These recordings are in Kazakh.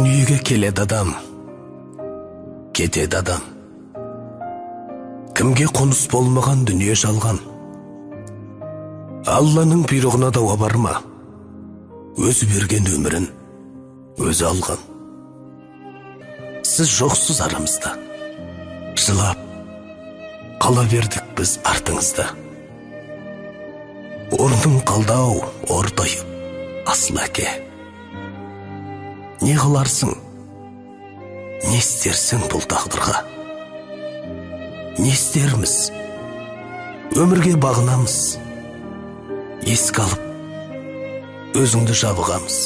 Дүниеге келеді адам, кетеді адам. Кімге қоныс болмаған дүние жалған. Алланың бұйрығына дауа барма, өзі берген өмірін өзі алған. Сіз жоқсыз арамызда, жылап қала бердік біз артыңызда. Орның қалдау, ортайып, асыл әке. Не қыларсың, не істерсің бұл тағдырға? Не істерміз, өмірге бағынамыз, еске алып, өзіңді жабығамыз.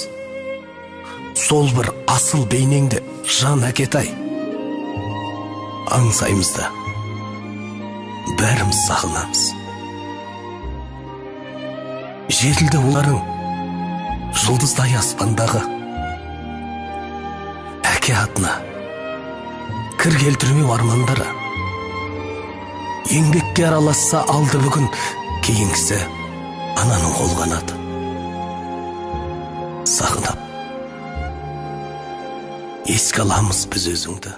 Сол бір асыл бейнеңді жан әкетай, аңсаймыз да, бәріміз сағынамыз. Жетілді оларың, жұлдыздай аспандағы, әке атына кір келтірмеу армандары. Еңбекке араласса алды бүгін, кейінгісі ананың қолғанаты. Сағынап, еске аламыз біз өзіңді.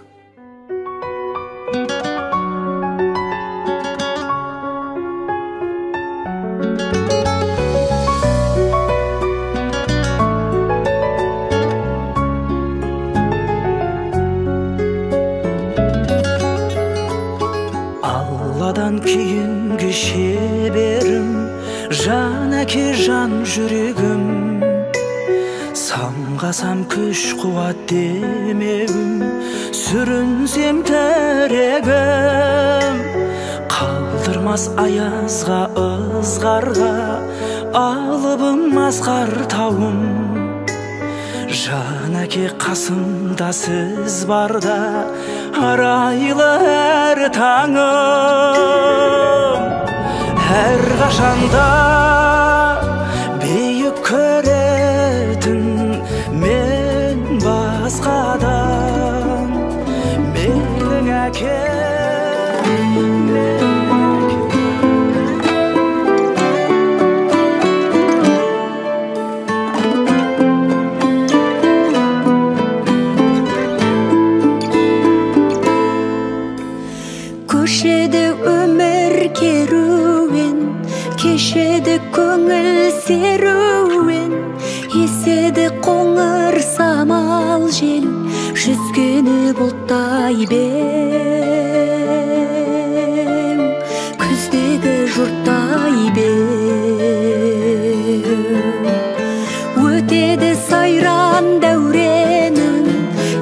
Алладан кейінгі шеберім, жан әке жан жүрегім. Самғасам күш қуат демеуім, сүрінсем тірегім. Қалдырмас аязға, ызғарға, алыбым асқар тауым. Жан әке қасымда сіз барда, арайлы әр таңым. Әр қашанда бейік көретін мен басқадан. Менің әкем, көшеді өмір керуен, кешеді көңіл серуен, еседі қоңыр самал жел, жүзгені бұлттай беу, күздегі жұрттай беу. Өтеді сайран дәуренің,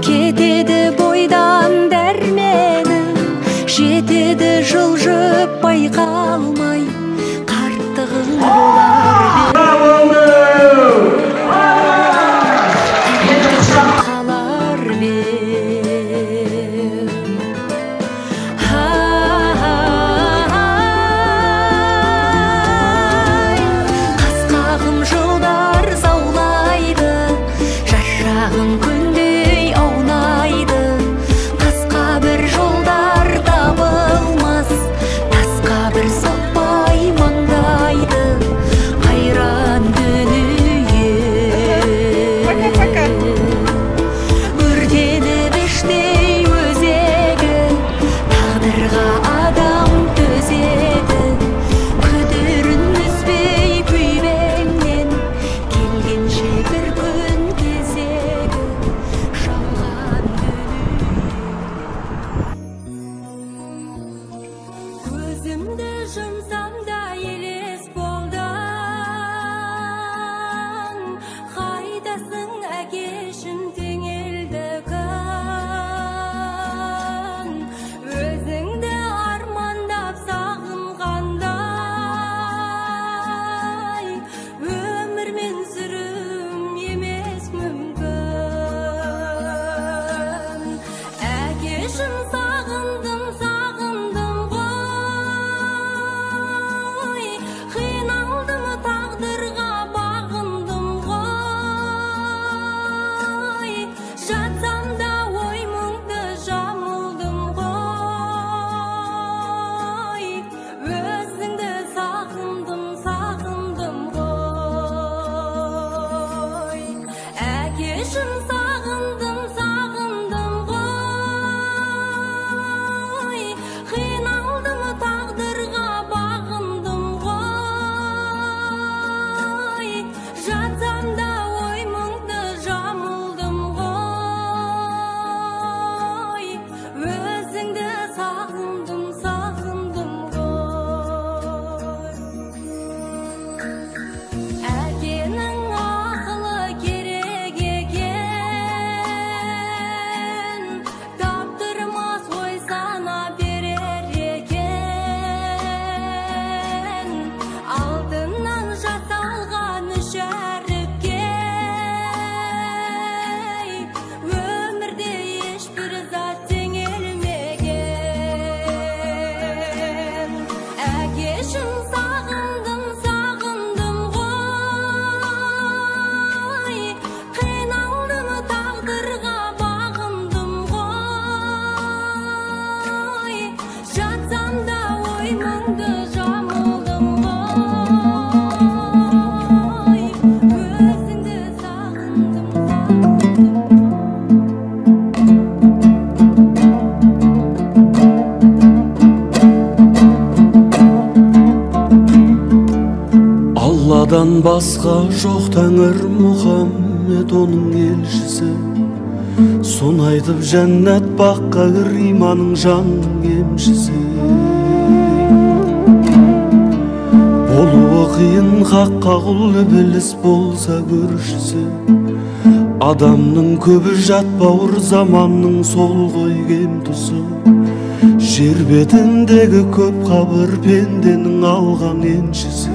кетеді бойдан дәрменің, жетеді жылжып байқалмай, қарттығың болар қалар беу. басқа жоқ тәңір Мұхаммед оның елшісі. Соны айтып жәннат баққа кір, иманың жанның емшісі. Болуы қиын хаққа құл, ібіліс болса көршісі. Адамның көбі жат бауыр, заманның сол ғой кем тұсы. Жер бетіндегі көп қабір, пенденің алған еншісі.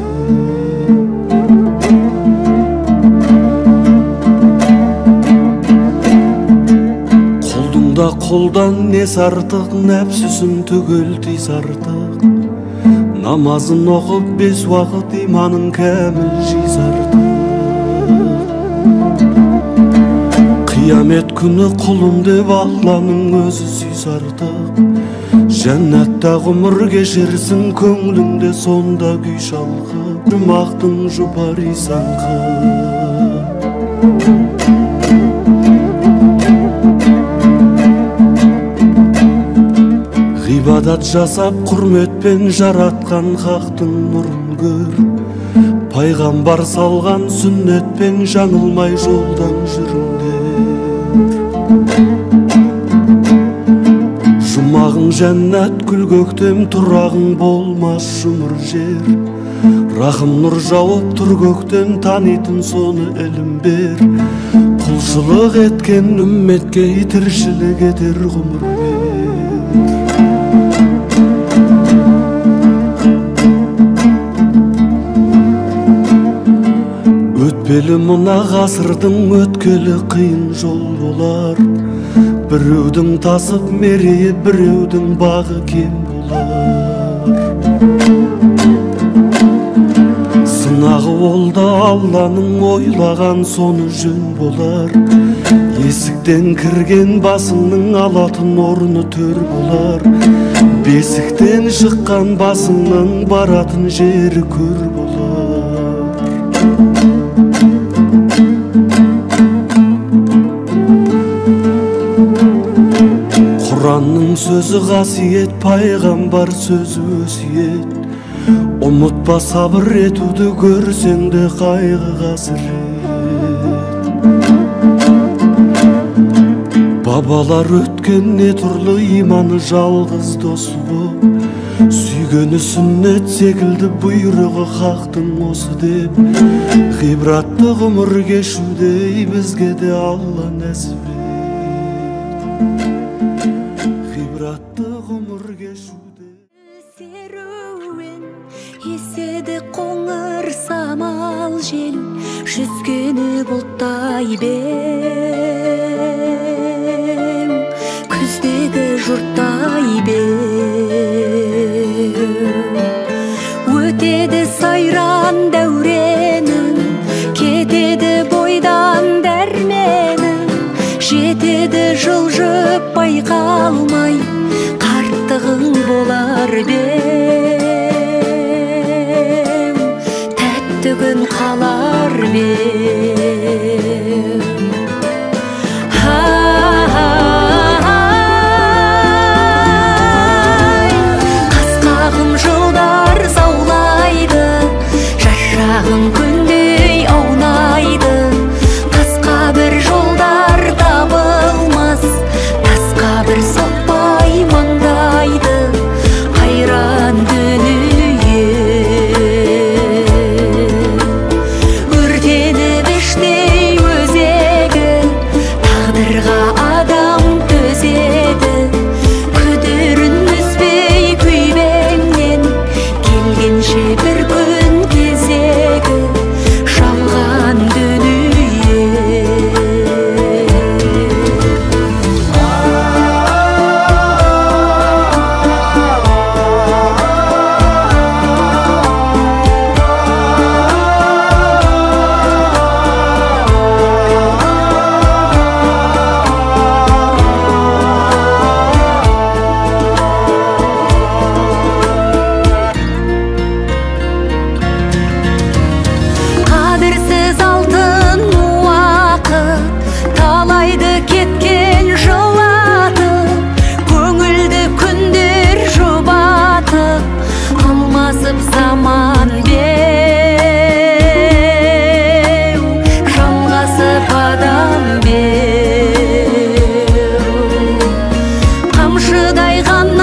Қолдыңда қолдан нес артық, нәпсісін түгел тиз артық. Намазын оқып 5 уақыт, иманың кәміл жиз артық. Қиямет күні құлым деп Алланың өзі сүйс артық. Жәннатта ғұмыр кешерсің, көңліңде сонда күй шалқы. Жұмақтың жұпар исаңқы. Ғибадат жасап құрметпен жаратқан хақтың нұрын көр. Пайғамбар салған сүннетпен жаңылмай жолдан жүріңдер. Жұмағың жәннат гүл көктем, тұрағың болмас жұмыр жер. Рахым нұр жауып тұр көктен, танитын соны ілім бер. Құлшылық еткен үмметке тіршілік етер ғұмыр бер. Өтпелі мұна ғасырдың өткелі қиын жол болар. Біреудің тасып мерейі, біреудің бағы кем болар. Сынағы ол да Алланың, ойлаған соны жөн болар. Есіктен кірген басыңның алатын орны төр болар. Бесіктен шыққан басыңның баратын жері көр болар. Құранның сөзі қасиет, пайғамбар сөзі өсиет. Ұмытпа сабыр етуді, көрсең де қайғы қасірет. Бабалар өткен не тұрлы, иманы жалғыз досы боп. Сүйгені сүннет секілді, бұйрығы хақтың осы деп. Ғибратты ғұмыр кешудей бізге де Алла нәсіп ет. Ғибратты ғұмыр кешуде. Серуен еседі қоңыр самал жел, жүзгені бұлттай бем, күздегі жұрттай бем. Өтеді сайран дәуренің, кетеді бойдан дәрменің, жетеді жылжып байқалмай, қарттығың болар бем, тәттігін қалар бем. Қасқағым жылдар заулайды, жашағым күндей аунайды. Тасқа бір жолдар табылмас, тасқа бір соқпай маңдайды. Қайран дүние өртеніп іштей өзегі, тағдырға адам төзеді. Күдерін үзбей күйбеңнен, келгенше бір күн кезегі, жалған дүние. Қадірсіз алтын уақыт, талайды кеткен жылатып, көңілді күндер жұбатып, алмасып заман бер. шыдай ғана